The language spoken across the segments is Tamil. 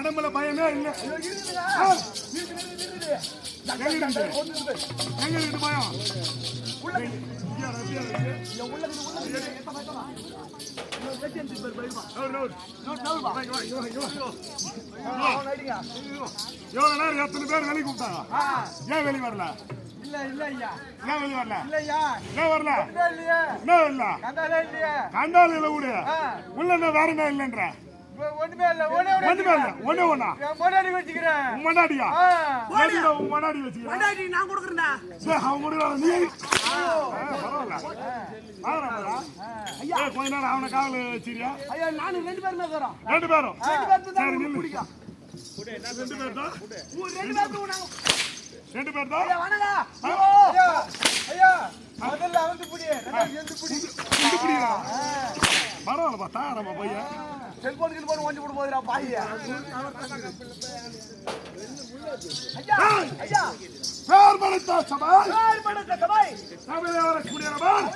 கடம்பல பயமே இல்ல. எங்க இருக்கு பயம்? எவ்வளவு நேரம் எத்தனை பேர் வெளியே கூப்பிட்டாங்க? ஏன் வெளியே வரல? கண்டால கூட உள்ள வேற என்ன இல்லைன்ற முன்னாடி வச்சுக்கிறேன் கொஞ்ச நேரம் அவனை காவல வச்சிருக்கியா? நானும் 2 பேருமே தரோம். 2 பேரும் சரி பிடிக்கும். 2 பேர் தான் 2 பேர் தான். முதல்ல வந்து புடி, ரெண்டாவது எந்து புடி. பரவாயில்ல பார்த்தா நம்ம பையன் செல்போன் கில்போன் ஓஞ்சி போட போதுடா பாய்யா. ஐயா பேர் படைத்த சபை சபையிலே வரக்கூடியவர்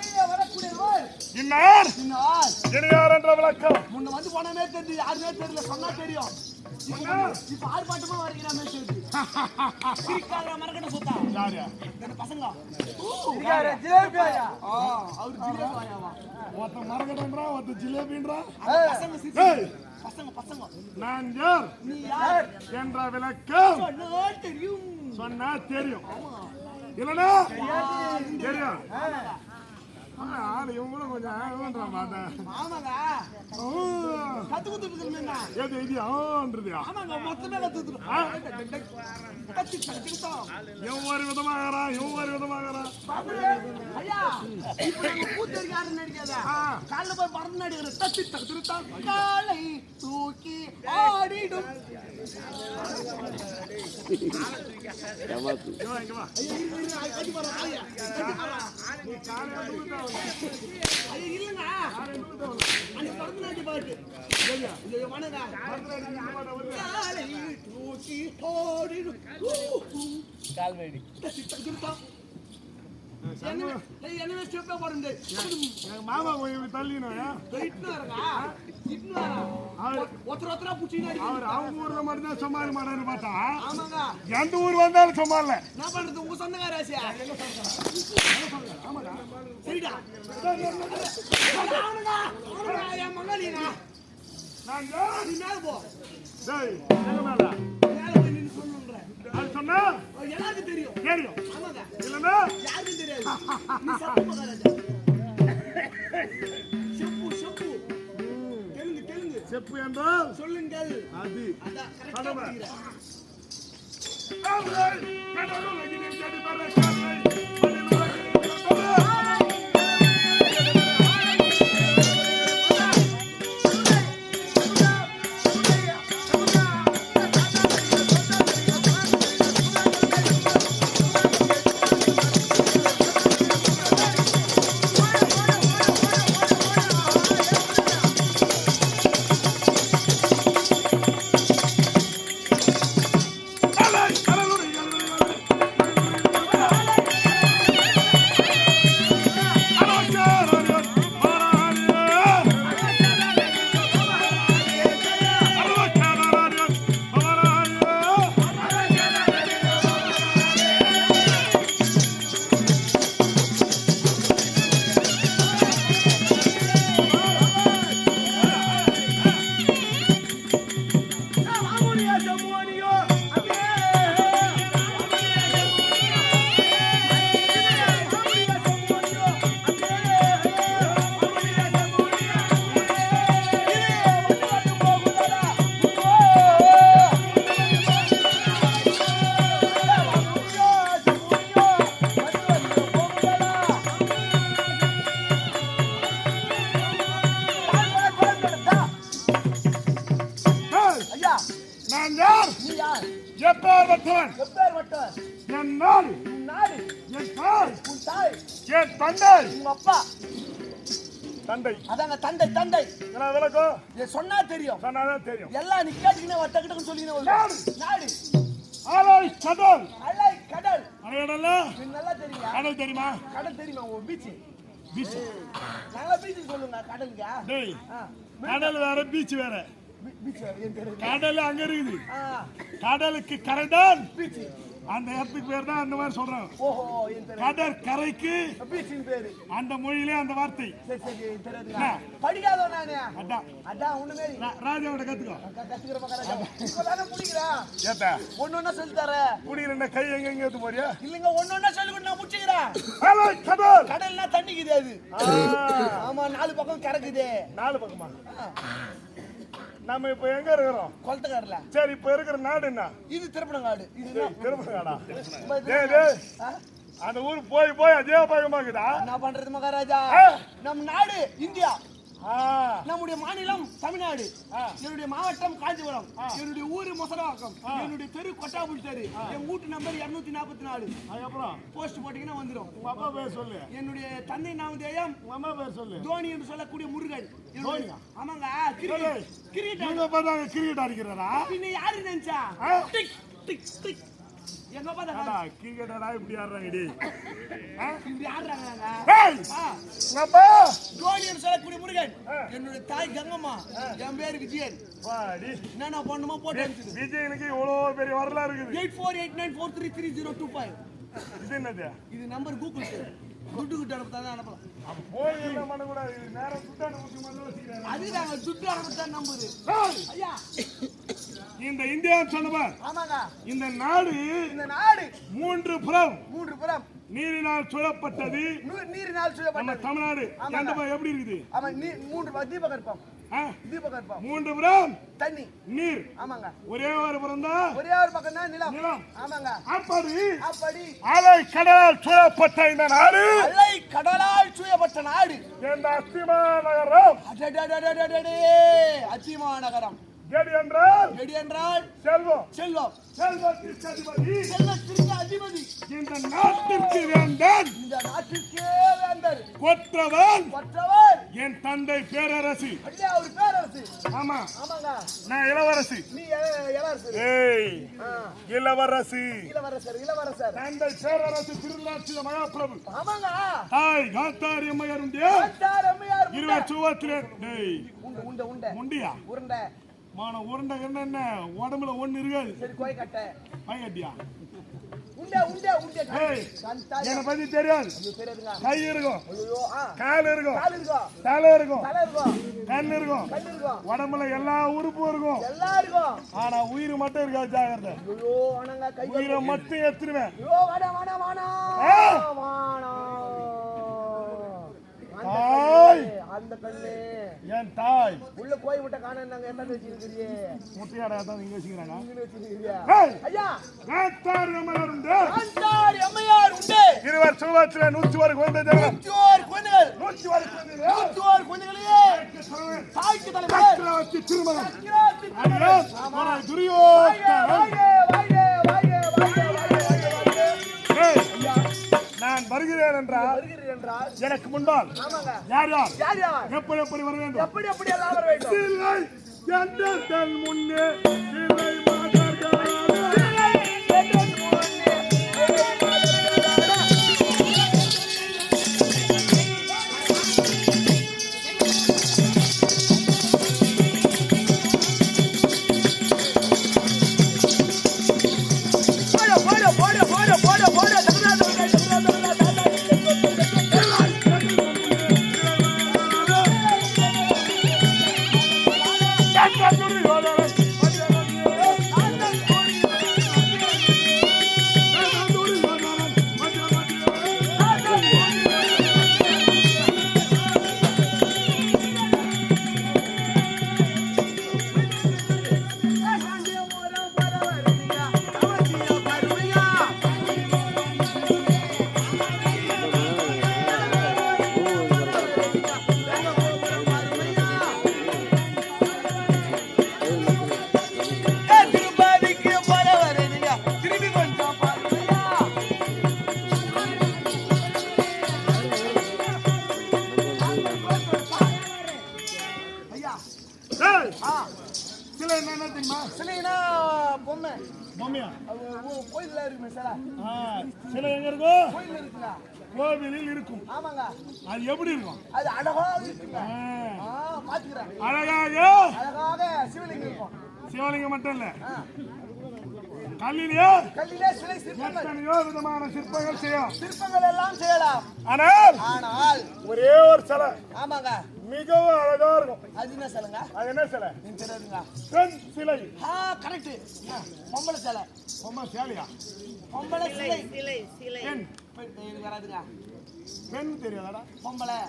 இன்னார் இன்னார் என்ற விளக்கம் முன்ன வந்து போனமே தெரியுது, யாருமே தெரியல, சொன்னா தெரியும். இப்ப ஆர்ப்பாட்டமா வருகிறாமே தெரியுது. சிரிக்காத மரக்கட்ட சுத்தா யாரு இந்த பசங்க ஜிலேபியா? அவர் ஜிலேபியாவா? ஒருத்த மரக்கட்டன்றா, ஒருத்த ஜிலேபின்றா. பசங்க பசங்க பசங்க. நான் யார்? நீ யார் என்ற விளக்கம் சொன்னா தெரியும். சொன்னா தெரியும் இல்லனா தெரியும். இவங்களும் கொஞ்சம் பார்த்தேன். ஆமாங்க கத்து குத்துட்டு ஏது இது ஆன்றியா? ஆமாங்க மொத்தமே கத்துட்டு எவ்வொரு விதமாகறான் ஐயா. இப்ப நம்ம கூத்தரிக்காரன் நடிக்காத காலைல போய் பறந்து நடிக்கிற தத்தி தத்திருத்தான் காலை தூக்கி ஆடிடும். மாமா தள்ளினோம் அவங்க ஊர்ல மட்டும்தான் சமாளி மாட்டான்னு பார்த்தா எந்த ஊர் வந்தாலும் சமாள என்ன பண்றது? உங்க சொந்தக்கார சரிடா மங்காளியா போ சொன்னா எல்லாருக்கும் தெரியும். தெரியும் இல்லன்னா யாருக்கும் தெரியாது. தெலுங்கு செப்பு என்றால் சொல்லுங்கள். அது கடமை. சொன்னா தெரியும். சொன்னாதான் தெரியும். எல்லாம் நீ கேட்டீங்கன்னா வட்டக்கிட்ட சொல்லிக்கணும். நாடு ஆலாய் கடல். ஆலாய் கடல். அரையடல்ல நல்லா தெரியுமா? கடல் தெரியுமா? கடல் தெரியுமா? ஓ பீச். பீச். நல்லா பீச் சொல்லுங்க கடலுங்க. டேய். கடல் வேற பீச் வேற. கடல் அங்க இருக்குது. ஆ, கடலுக்கு கரைதான் பீச். அந்த இடத்துக்கு பேர் தான் அந்த மாதிரி சொல்றாங்க. ஓஹோ, என் தெரியாது. கடற்கரைக்கு பீச்சின் பேரு. அந்த மொழியிலே அந்த வார்த்தை. சரி சரி, தெரியாதுங்க. படிக்காதோ நானு. அதான் அதான் ஒண்ணுமே ராஜாவோட கத்துக்கோ. கத்துக்கிற பக்கம் இப்பதானே புடிக்கிறா. ஏத்தா ஒன்னொன்னா சொல்லி தர. குடிக்கிற கை எங்க எங்க ஏத்து போறியா? இல்லங்க, ஒன்னொன்னா சொல்லி கொண்டு நான் முடிச்சுக்கிறேன். கடல் கடல்னா தண்ணி கிடையாது. ஆமா, 4 பக்கம் கறக்குது. 4 பக்கமா? நம்ம இப்ப எங்க இருக்கிறோம்? குளத்துக்காரல. சரி, இப்ப இருக்கிற நாடு என்ன? இது திருப்பனங்காடு. இது திருப்பனங்காடா? அந்த ஊர் போய் போய் அதே பக்கமாக்குதா? என்ன பண்றது மகாராஜா? நம் நாடு இந்தியா, நம்முடைய மாநிலம் தமிழ்நாடு, என்னுடைய மாவட்டம் காஞ்சிபுரம், என்னுடைய ஊரு மொசரவாக்கம், என்னுடைய தெரு கொட்டாபுடி தெரு, என் வீட்டு நம்பர் 244. அதுக்கப்புறம் போஸ்ட் போட்டீங்கன்னா வந்துடும். உங்க அப்பா பேர் சொல்லு. என்னுடைய தந்தை நாமதேயம் உங்க அம்மா பேர் சொல்லு. தோனி என்று சொல்லக்கூடிய முருகன். தோனியா? ஆமாங்க, கிரிக்கெட். கிரிக்கெட். நீங்க பார்த்தாங்க கிரிக்கெட் அடிக்கிறாரா? பின்ன யாரு நினைச்சா? Tick tick tick. எங்க பார்த்தா கிரிக்கெட்டடா இப்படி ஆடுறாங்க டி. இப்படி ஆடுறாங்க. ஏய் அப்பா தோனி என்று சொல்லக்கூடிய முருகன். என்னுடைய தாய் கங்கம்மா, என் பேரு விஜயன். வாடி. என்ன பண்ணுமோ போட்டு அனுப்பிச்சு. விஜயனுக்கு இவ்வளவு பெரிய வரலாறு இருக்குது. 8489433025. இது என்னது? இது நம்பர் கூகுள் பே. துட்டு கிட்ட அனுப்பதான் அனுப்பலாம். அப்ப போய் என்ன பண்ண கூடாது. நேரா சுத்தான ஊசி மாதிரி வச்சிருக்காங்க. அது நாங்க துட்டு அனுப்பதான் நம்பரு. ஐயா, இந்த இந்தியா சொன்னவர். ஆமாங்க, இந்த நாடு இந்த நாடு 3 புறம் நீரினால் சூழப்பட்டது. நீரினால் நம்ம சூழப்பட்டது. தமிழ்நாடு எப்படி இருக்குது? ஆமா, 3 தீபகற்பம். தீபகற்பம் 3 புறம் தண்ணி நீர். ஆமாங்க, ஒரே ஒரு புறம் தான் ஒரே ஒரு பக்கம் தான் நிலம். ஆமாங்க, அப்படி அலை கடலால் சூழப்பட்ட இந்த நாடு, அலை கடலால் சூழப்பட்ட நாடு இந்த அத்திமா நகரம். அத்திமா நகரம். எடி என்றால் செல்வம். செல்வத்திற்கு அதிபதி. செல்வத்திற்கு அதிபதி. இந்த நாட்டிற்கு வேந்தன். இந்த நாட்டிற்கே வேந்தர். கொற்றவன் என் தந்தை பேரரசி. ஐயா, ஒரு பேரரசி. ஆமா, ஆமாங்க, நான் இளவரசி. நீ இளவரசர். ஏய், இளவரசி. இளவரசர். தந்தை பேரரசி திருநாட்சி மகாபிரபு. ஆமாங்க, தாய் காந்தாரி அம்மையார் உண்டு. அம்மையார் 20 டேய் உண்டை முண்டியா உருண்டை. மான உருண்டை என்ன உடம்புல ஒண்ணு இருக்காது. சரி, கோய் கட்டை பயங்கட்டியா? உண்டை. ஏய், என்ன பத்தி தெரியாது. தெரியாதுங்க. கை இருக்கும், ஐயோ, கால் இருக்கும், கால் இருக்கும், தலை இருக்கும், கண் கண்ணு இருக்கும், உடம்புல எல்லா உறுப்பும் இருக்கும். எல்லாம் இருக்கும். ஆனா உயிர் மட்டும் இருக்காது. ஜாகிரதை. ஐயோ, ஆனாங்க கை உயிரை மட்டும் எத்துருவேன். ஐயோ, வாடா. அந்த கண்ணு என் தாய் உள்ள கோய் முட்டை காண நாங்க என்ன வச்சிருக்கீங்க? முட்டையாடா தான் இங்க வச்சுக்கிறாங்க. இங்க வச்சிருக்கீங்க. ஏய், ஐயா, காந்தாரி அம்மையார் உண்டு. காந்தாரி அம்மையார் உண்டு. 20 சுவத்துல 101 குழந்தைகள். 101 குழந்தைகள். 101 குழந்தைகள். 101 குழந்தைகளே தாய்க்கு தலைவர். சக்கரவர்த்தி திருமணம். அடியே, போடா துரியோதனன். ஏய், நான் வருகிறேன் என்றால் எனக்கு முன்னால் யார் எப்படி வர வேண்டும்? எப்படி எல்லாம் வர வேண்டும்? சிலை என்ற தன் முன்னே சிலை மாதர்களான கோவிலில் இருக்கும். ஆமாங்க, அது எப்படி இருக்கும்? அது அழகா இருக்குங்க. நான் பாத்துக்கிறேன். அழகாக அழகாக சிவலிங்கம் இருக்கும். சிவலிங்கம் மட்டும் இல்ல, கல்லிலே சிலை சிற்பங்கள், எத்தனையோ விதமான சிற்பங்கள் செய்யும். சிற்பங்கள் எல்லாம் செய்யலாம். ஆனால் ஒரே ஒரு சிலை ஆமாங்க மிகவும் அழகா இருக்கும். அது என்ன சிலைங்க? அது என்ன சிலை? நீங்க தெரியாதுங்க. பெண் சிலை. கரெக்ட். பொம்பளை சிலை. பொம்பளை சிலையா? பொம்பளை சிலை. பெண் வராதுங்க. பெண் தெரியாதடா. பொம்பளை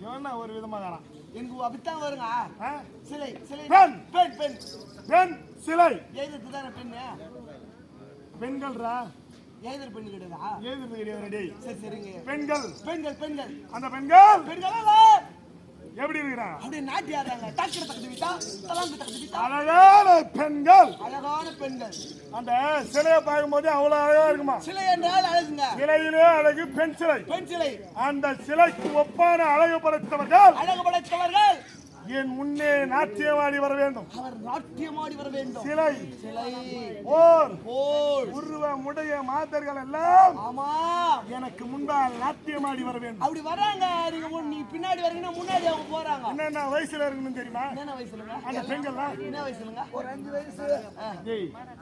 இவன் ஒரு விதமா தானா? எனக்கு அப்படித்தான் வருங்க. சிலை சிலை பெண் பெண் பெண் பெண் சிலை. எழுதுறது தானே பெண்ணு. பெண்கள்ரா. எழுதுற பெண்ணு கிடையாதா? எழுதுறது கிடையாது. சரி சரிங்க. பெண்கள் பெண்கள் பெண்கள் அந்த பெண்கள் பெண்கள் எப்படி இருக்கிறா? அப்படியே நாட்டி ஆடுறாங்க. டாக்டர் தக்கத்து விட்டா தலாங்கு தக்கத்து விட்டா அழகான பெண்கள். அழகான பெண்கள். அந்த சிலையை பார்க்கும்போது அவ்வளவு அழகா இருக்குமா? சிலை என்றால் அழகுங்க. சிலையிலே அழகு பெண் சிலை. பெண் சிலை. அந்த சிலைக்கு ஒப்பான அழகு படைத்தவர்கள் அழகு படைத்தவர்கள் என் முன்னே நாட்டியமாடி வர வேண்டும். அவர் நாட்டியமாடி வர வேண்டும். சிலை சிலை போர் போர் உருவ முடைய மாதர்கள் எல்லாம் ஆமா எனக்கு முன்பால் நாட்டியமாடி வர வேண்டும். அப்படி வராங்க. நீ பின்னாடி வரீங்கன்னா முன்னாடி அவங்க போறாங்க. என்னென்ன வயசுல இருக்கணும் தெரியுமா? என்ன வயசுலங்க? அந்த பெண்கள்லாம் என்ன வயசுலங்க? ஒரு 5 வயசு,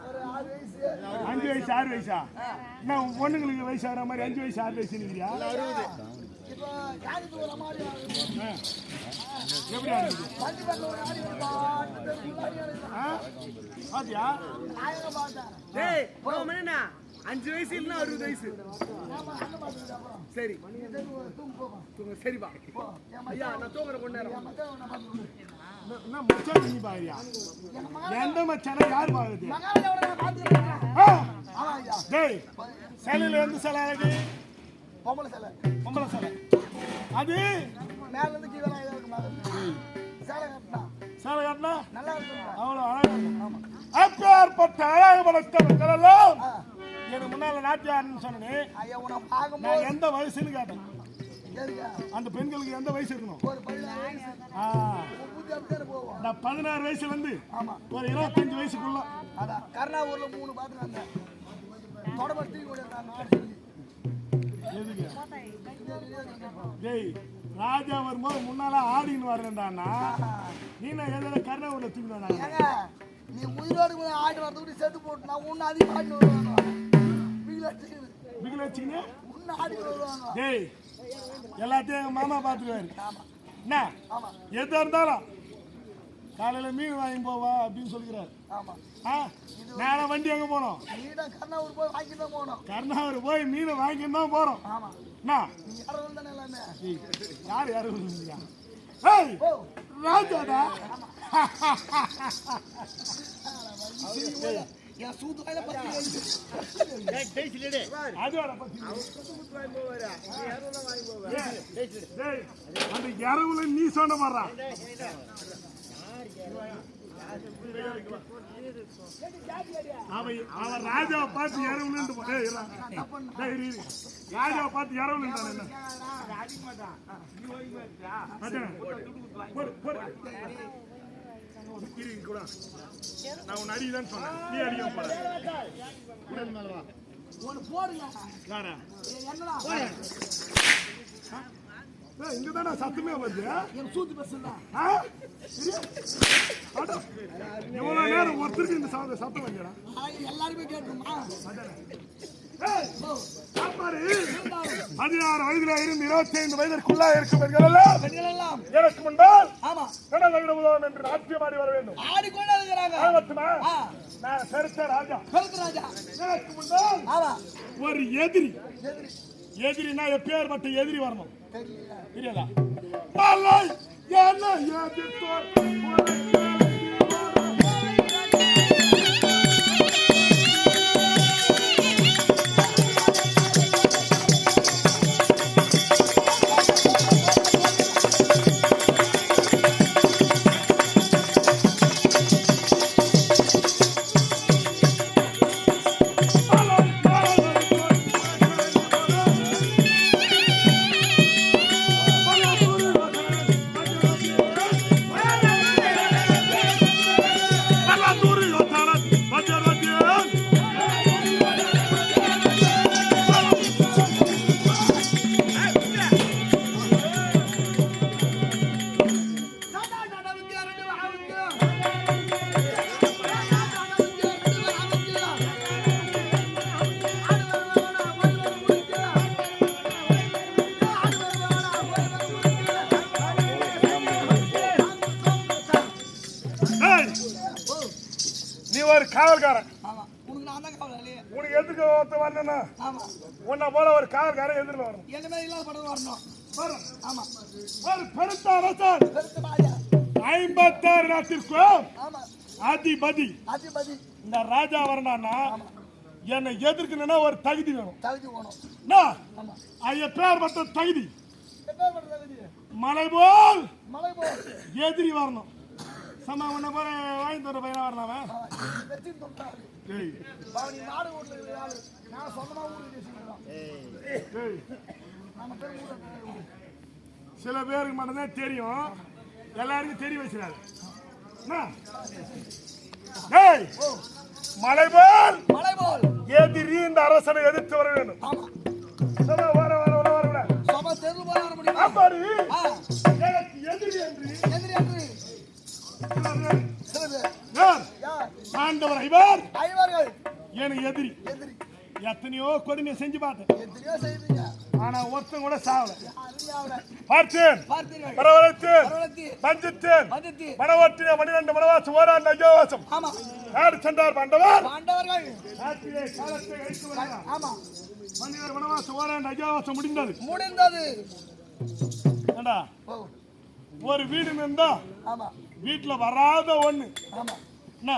ஒரு 6 வயசு. 5 வயசு 6 வயசா? என்ன பொண்ணுங்களுக்கு வயசு ஆகிற மாதிரி 5 வயசு 6 வயசு நிற்கிறியா? 60. இப்போ யாருக்கு ஒரு மாதிரி எப்படி ஆகுது? பள்ளிக்கூடத்துல ஒரு ஆடி வருதா? பாத்தியா? நாயக பார்த்தா. டேய், போறோம்னா 5 வயசு இல்லனா 60 வயசு. சரி. தூங்க சரிப்பா. ஐயா நான் தூங்குற கொஞ்ச நேரம். என்ன மச்சான் நீ பாரியா? எந்த மச்சான யார் பாக்குது? மகாலயோட பாத்துறேன். ஆமா ஐயா. டேய், சேலையில எந்த சேலை அழகு? பொம்பளை சேலை. பொம்பளை சேலை. அது மேல இருந்து கீழ வரைக்கும் இருக்கும். சேலை கட்டனா. சேலை கட்டனா நல்லா இருக்கும். அவ்வளவு அழகா இருக்கும். ஆமா. அப்பேற்பட்ட அழகு படைத்தவர்கள் எல்லாம் எனக்கு முன்னால நாட்டியாருன்னு சொன்னே. ஐயா உன பாக்கும்போது நான் எந்த வயசுன்னு கேட்டேன். ஏங்க அந்த பெண்களுக்கு எந்த வயசு இருக்கணும்? ஒரு 16 வயசு. புத்தி அப்படியே போவோம். நான் 16 வயசுல இருந்து ஆமா ஒரு 25 வயசுக்குள்ள. அதான் கர்நாவூர்ல 3 பாத்து வந்தேன். தொடபடி ஓடிறாங்க. எதுக்கு? டேய், ராஜா வரும்போது முன்னால ஆடின்னு வரேன்டானா, நீ நான் எதிர கர்நாவூர்ல தூங்கினா? ஏங்க நீ உயிரோடு ஆடி வரதுக்கு செத்து போட்டு நான் உன்ன அதிகம் ஆடி வருவாங்க. பிகில வச்சுக்கினே உன்ன ஆடி வருவாங்க. டேய், எல்லாத்தையும் எங்க மாமா பாத்துருவாரு. என்ன ஆமா எதா இருந்தாலும் காலையில மீன் வாங்கி போவா அப்படின்னு சொல்லிக்கிறாரு. ஆமா நேரம் வண்டி எங்க போனோம்? நீதான் கர்நாவூர் போய் வாங்கி தான் போனோம். கர்நாவூர் போய் மீனை வாங்கி தான் போறோம். ஆமா என்ன நீ யாரும் தானே எல்லாமே. யார் யாரும் இல்லையா? ஏய் ராஜாடா. என் சூத்து வாயில பத்தி அதோட பத்தி அந்த இரவுல நீ சொன்ன மாறா. அவன் ராஜாவை பார்த்து இரவுல ராஜாவை பார்த்து இரவுல நான் உன் அடிதான் சொன்னேன். நீ அடிக்க போற இங்கதானே சத்தமே வருது. எவ்வளவு நேரம் ஒருத்தருக்கு இந்த சத்தம் வந்துடா? எல்லாருமே கேட்குமா? 16 வயதுல இருந்து 25 வயதிற்குள்ளா இருக்கும் பெண்கள் எல்லாம் எனக்கு முன்பால் நடனம் என்று நாட்டியமாடி வர வேண்டும். ஆடிக்கொண்டே இருக்கிறாங்க. நான் சரித்த ராஜா. எனக்கு முன்பால் ஒரு எதிரினா எப்பேற்பட்ட எதிரி வரணும் தெரியாதா? ஒரு காவல்காரன். ஆமா உனக்கு நான் தான் காவல் இல்லையே. உனக்கு எதுக்கு ஒருத்த வரணும்னா ஆமா உன்னை போல ஒரு காவல்காரன் எதிரில் வரணும். என்ன மாதிரி இல்லாத படம் வரணும். வரும். ஆமா ஒரு பெருத்த அரசன் பெருத்த ராஜா. 56 நாட்டிற்கும் ஆமா அதிபதி. அதிபதி இந்த ராஜா வரணும்னா என்னை எதிர்க்கணும்னா ஒரு தகுதி வேணும். தகுதி போகணும். ஆமா எப்பேற்பட்ட தகுதி? எப்பேற்பட்ட தகுதி? மலை போல் மலை போல் எதிரி வரணும். சம உன்னை போல வாங்கி தர பையனா வரலாம். வெற்றி தொட்டாரு நீ நாடு ஊர்ல இருக்கிற ஆளு. நான் சொந்தமா ஊருக்கு பேசிக்கிறோம். நம்ம பேர் ஊர் சில பேருக்கு மட்டும்தான் தெரியும், எல்லாருக்கும் தெரிய வச்சிடாது. மலை போல் மலை போல் எதிரி இந்த அரசனை எதிர்த்து வர வேண்டும். ஆமா வர வர வர வர சபா தெருல போய் வர முடியுமா? அப்பாடி எனக்கு எதிரி என்று எதிரி என்று சில பேர் யார்? யார்? ஆண்டவர் ஐவர் ஐவர்கள் எனக்கு எதிரி. எதிரி எத்தனையோ கொடுமை செஞ்சு பார்த்தேன், எதிரியோ செய்வீங்க. ஆனா ஒருத்தன் கூட சாவல. யாரும் பார்த்தேன், பார்த்தீர்கள். பரவலத்தேன், பரவலத்தி பஞ்சத்தேன், பஞ்சத்தி மனவற்றிய 12 மனவாசம் ஓராண்டு அஜோவாசம். ஆமா யார் சென்றார்? பாண்டவர் பாண்டவர்கள். நாட்டிலே காலத்தை அழித்து வருகிறார். ஆமா 12 மனவாசம் ஓராண்டு அஜோவாசம் முடிந்தது. முடிந்தது. ஏண்டா ஓ ஒரு வீடு இருந்தா ஆமா வீட்டுல வராத ஒண்ணு ஆமா என்ன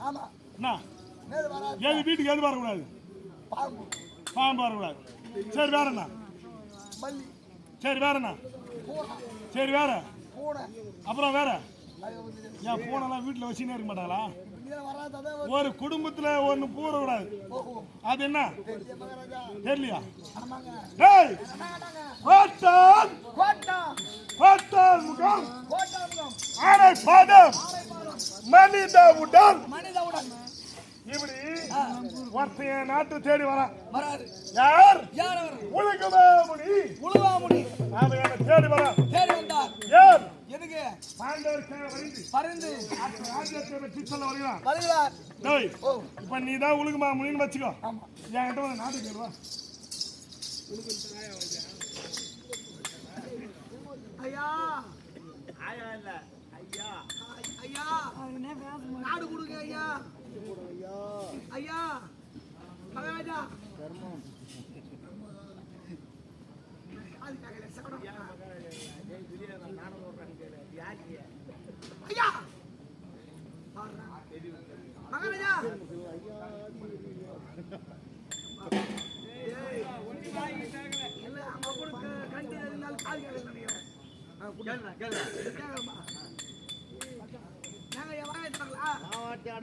ஆமா என்ன நேரு வராது. ஏது வீட்டுக்கு எது வரக்கூடாது? பாம்பு பாம்பு வரக்கூடாது. சரி வேற என்ன? மல்லி சரி வேற என்ன? பூனை சரி வேற பூனை அப்புறம் வேற அது வந்து என் பூனெல்லாம் வீட்டுல வச்சுனே இருக்க மாட்டாங்களா? நீ வராது. அதான் ஒரு குடும்பத்துல ஒண்ணு பூர கூடாது. ஓஹோ அது என்ன பெரிய மகாராஜா. தெரியலையா? ஆமாங்க டேய் ஆமாங்க கோட்டான் கோட்டா கோட்டான் முகம் கோட்டாமுகம் ஆரை பாதம் ஆரைபாலம் மனித உடல். மனிதவுடன் இப்படி ஒருத்தைய நாட்டு தேடி வரான். வராது. யார்? யார் அவர்? உலகமாமுனி உழுவாமுடி அவன் என்னை தேடி வரான். தேடி வந்தார். யார்? எதுக்கு? பாண்டவருக்காக வரைந்து பரிந்து ராஜ்யத்தை பற்றி சொல்ல வருகிறான். வருகிறார். டேய் ஓ இப்ப நீ தான் உலகமாமுனின்னு வச்சுக்கோ. ஆமா என்கிட்ட வந்து நாட்டுக்கு வருவா. ஐயா ஐயா இல்ல ஐயா ஐயா நாடு கொடுங்க ஐயா ஐயா மகாராஜா ஐயா மகாராஜா இல்ல அங்க கூட கண்டி இருந்தால் கால் கேட்க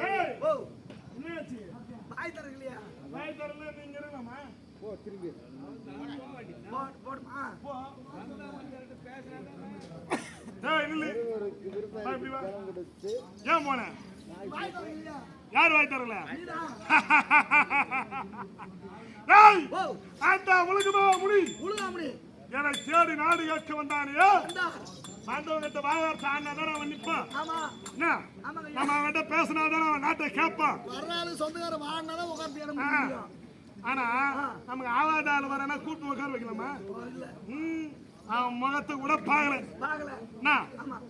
டேய் ஓ என்னாச்சு? வாய் தரலையா? வாய் திறந்தா நீங்க இருக்கலாமா? போடுமா? போ. டேய் நில்லு. வா இப்படி வா. ஏன் போன? வாய் தரலையா? யார் வாய் தரல? நீதான். டேய் ஓ அந்த உலகமாமுனி உழுகாமணி என்னை தேடி நாடு கேட்க வந்தானே. வந்தார். பாண்டவங்கிட்ட வாழாட்ட ஆனாதான் அவன் நிற்பான். ஆமா என்ன ஆமாங்க நம்ம அவன்கிட்ட பேசினாதான் அவன் நாட்டை கேட்பான். வர்றாரு சொந்தக்கார வாங்கினாதான் உட்காந்து ஏற முடியும். ஆனா நமக்கு ஆவாத ஆள் வரனா கூட்டு உட்கார வைக்கலாமா? இல்ல அவன் முகத்தை கூட பாக்கல. பார்க்கல.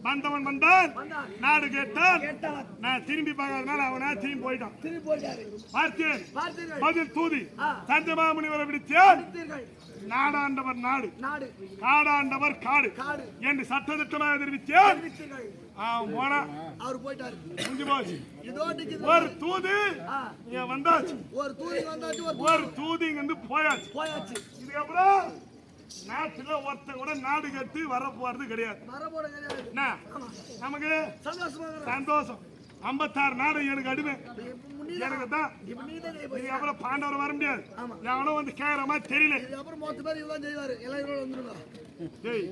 வந்தவன் வந்தான், வந்தார். நாடு கேட்டான். கேட்டார். நான் திரும்பி பார்க்காதனால அவனா திரும்பி போயிட்டான். திரும்பி போயிட்டாரு. பார்த்தேன் பார்த்தீர்கள். பதில் தூதி ஆ. தஞ்சமாமுனிவரை விடுத்தேன். பார்த்தீர்கள். நாடாண்டவர் நாடு, நாடு காடாண்டவர் காடு காடு என்று சட்டத்திட்டமாக தெரிவித்தேன். தெரிவித்தீர்கள். அவன் போனா அவர் போயிட்டாரு. முடிஞ்சு போச்சு. இதோ நிக்குது. ஒரு தூது ஆ. இங்க வந்தாச்சு, ஒரு தூரி வந்தாச்சு. ஒரு தூது இங்க இருந்து போயாச்சு. போயாச்சு. இதுக்கப்புறம் நாட்டுல ஒருத்தன் கூட நாடு கட்டி வர போறது கிடையாது. மரபோட கிடையாது. என்ன நமக்கு சந்தோஷமா இருக்கிறார். சந்தோஷம். 56 நாடு எனக்கு அடிமை. எனக்கு தான் இப்ப நீ தான் செய்ய போறீங்க. இதுக்கப்புறம் பாண்டவர் வர முடியாது. ஆமா. எவனும் வந்து கேட்கற மாதிரி தெரியல. இதுக்கப்புறம் மொத்த பேர் இதுதான் செய்வாரு. எல்லாம் இதோட வந்துருங்க. டேய்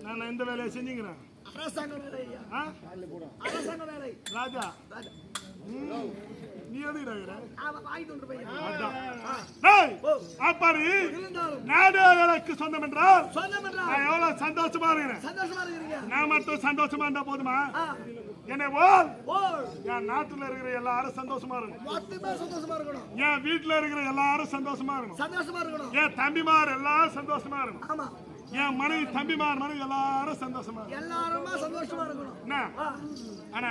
நான் இந்த வேலையை செஞ்சுக்கிறேன். அரசாங்க வேலை ஐயா. ஆ? அரசாங்க வேலை. ராஜா ராஜா. நீ எதுக்கு இருக்கிற? அவன் வாங்கிட்டு வந்து பையன். அதான். டேய் ஓ. அப்பாரு இருந்தாலும் நாடு எனக்கு சொந்தம் என்றால் சொந்தம் என்றால் நான் எவ்வளவு சந்தோஷமா இருக்கிறேன். சந்தோஷமா இருக்கிறீங்க. நான் மட்டும் சந்தோஷமா இருந்தா போதுமா? ஆ. என்னை போல் ஓ என் நாட்டுல இருக்கிற எல்லாரும் சந்தோஷமா இருக்கணும். மொத்தமே சந்தோஷமா இருக்கணும். என் வீட்டுல இருக்கிற எல்லாரும் சந்தோஷமா இருக்கணும். சந்தோஷமா இருக்கணும். என் தம்பிமார் எல்லாரும் சந்தோஷமா இருக்கணும். ஆமா. என் மனைவி தம்பிமார் மனைவி எல்லாரும் சந்தோஷமா இருக்கணும். எல்லாருமே சந்தோஷமா இருக்கணும். என்ன ஆ. ஆனா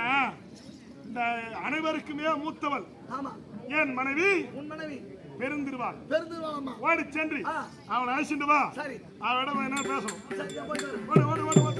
இந்த அனைவருக்குமே மூத்தவள் ஆமா என் மனைவி உன் மனைவி பெருந்திருவாள். பெருந்துருவாங்கம்மா. ஓடி சென்று அவளை அழைச்சிட்டு வா. சரி அவளிடம் என்ன பேசணும். சரி போயிட்டு வரு. ஓடு ஓடு ஓடு ஓடு.